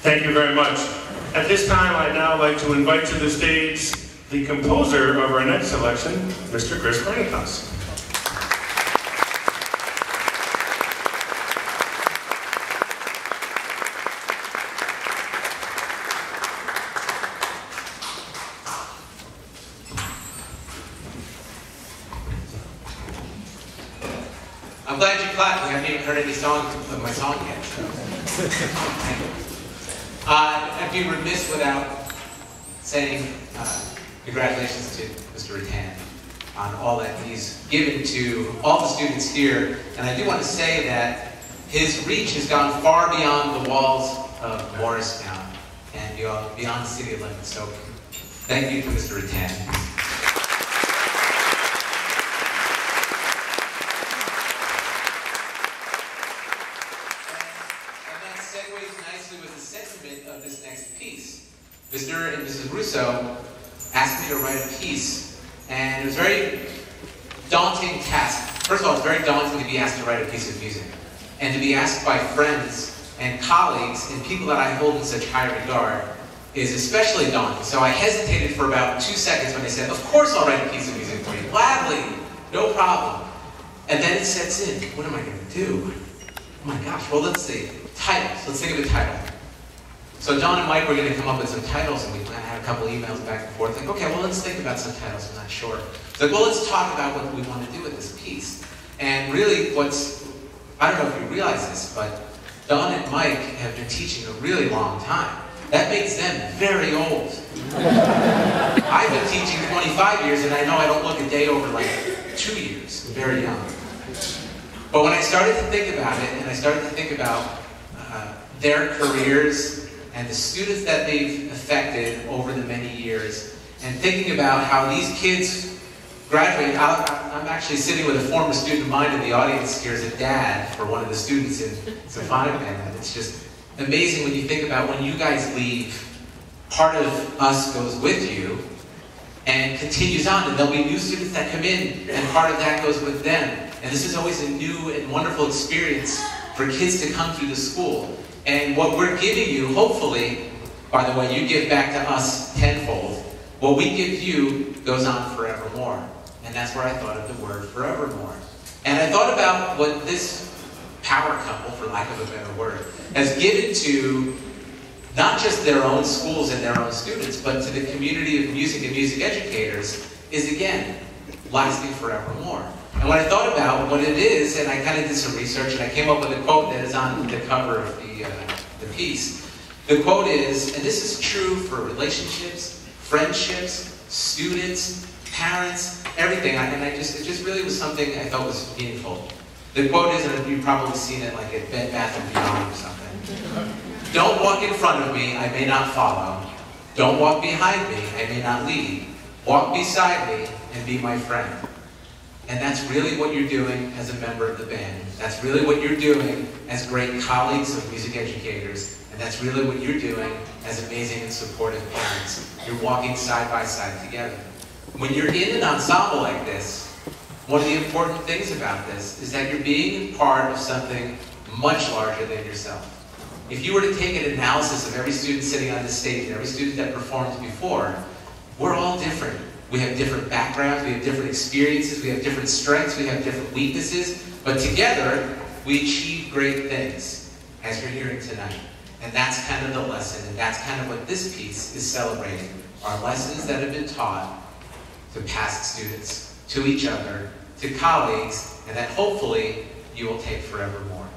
Thank you very much. At this time, I'd now like to invite to the stage the composer of our next selection, Mr. Chris Bernotas. I'm glad you clapped. We haven't even heard any songs of my song yet. So. I'd be remiss without saying congratulations to Mr. Rattan on all that he's given to all the students here. And I do want to say that his reach has gone far beyond the walls of Morristown and beyond the city limits. So thank you to Mr. Rattan. Mr. and Mrs. Russo asked me to write a piece, and it was a very daunting task. First of all, it's very daunting to be asked to write a piece of music, and to be asked by friends and colleagues and people that I hold in such high regard is especially daunting. So I hesitated for about 2 seconds when they said, "Of course I'll write a piece of music for you, gladly, no problem." And then it sets in, what am I going to do? Oh my gosh, well let's see, titles, let's think of a title. So John and Mike were going to come up with some titles, and we had a couple emails back and forth, like, okay, well, let's think about some titles, I'm not sure. So like, well, let's talk about what we want to do with this piece. And really I don't know if you realize this, but Don and Mike have been teaching a really long time. That makes them very old. I've been teaching 25 years, and I know I don't look a day over like 2 years, I'm very young. But when I started to think about it, and I started to think about their careers, and the students that they've affected over the many years, and thinking about how these kids graduate. I'm actually sitting with a former student of mine in the audience here as a dad for one of the students in Symphonic Band, and it's just amazing when you think about when you guys leave, part of us goes with you and continues on, and there'll be new students that come in, and part of that goes with them. And this is always a new and wonderful experience for kids to come through the school. And what we're giving you, hopefully, by the way, you give back to us tenfold. What we give you goes on forevermore. And that's where I thought of the word forevermore. And I thought about what this power couple, for lack of a better word, has given to not just their own schools and their own students, but to the community of music and music educators, is again, lasting forevermore. And when I thought about what it is, and I kind of did some research, and I came up with a quote that is on the cover of the piece. The quote is, and this is true for relationships, friendships, students, parents, everything. It just really was something I thought was meaningful. The quote is, and you've probably seen it like at Bed Bath & Beyond or something. Don't walk in front of me, I may not follow. Don't walk behind me, I may not lead. Walk beside me and be my friend. And that's really what you're doing as a member of the band. That's really what you're doing as great colleagues of music educators. And that's really what you're doing as amazing and supportive parents. You're walking side by side together. When you're in an ensemble like this, one of the important things about this is that you're being part of something much larger than yourself. If you were to take an analysis of every student sitting on this stage and every student that performed before, we're all different. We have different backgrounds, we have different experiences, we have different strengths, we have different weaknesses, but together we achieve great things, as you're hearing tonight. And that's kind of the lesson, and that's kind of what this piece is celebrating. Our lessons that have been taught to past students, to each other, to colleagues, and that hopefully you will take forevermore.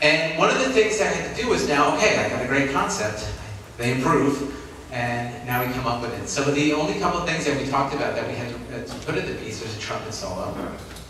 And one of the things that I had to do was now, okay, I got a great concept, they improve, and now we come up with it. So the only couple of things that we talked about that we had to put in the piece was a trumpet solo,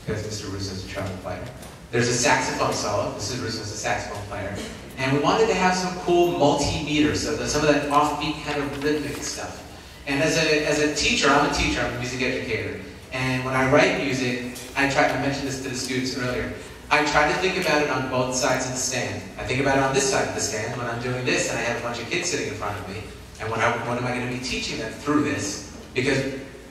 because Mr. Russo's a trumpet player. There's a saxophone solo, Mrs. Russo's a saxophone player. And we wanted to have some cool multimeter, so some of that offbeat kind of rhythmic stuff. And as a teacher, I'm a teacher, I'm a music educator. And when I write music, I mentioned this to the students earlier, I try to think about it on both sides of the stand. I think about it on this side of the stand when I'm doing this and I have a bunch of kids sitting in front of me. And what am I going to be teaching them through this? Because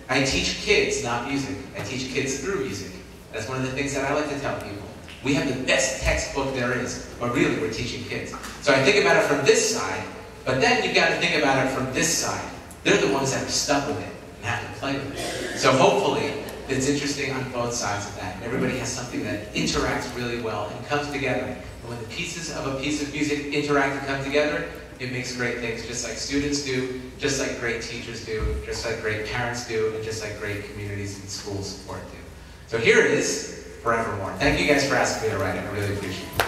I teach kids, not music. I teach kids through music. That's one of the things that I like to tell people. We have the best textbook there is, but really we're teaching kids. So I think about it from this side, But then you've got to think about it from this side. They're the ones that are stuck with it and have to play with it. So hopefully, it's interesting on both sides of that. And everybody has something that interacts really well and comes together. And when the pieces of a piece of music interact and come together, it makes great things, just like students do, just like great teachers do, just like great parents do, and just like great communities and school support do. So here it is, Forevermore. Thank you guys for asking me to write it. I really appreciate it.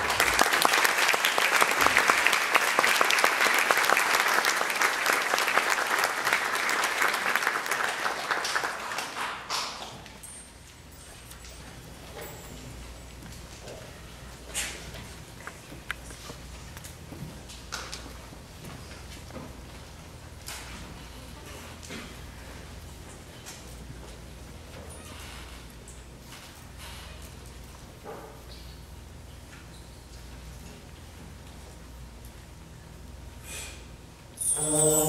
Oh.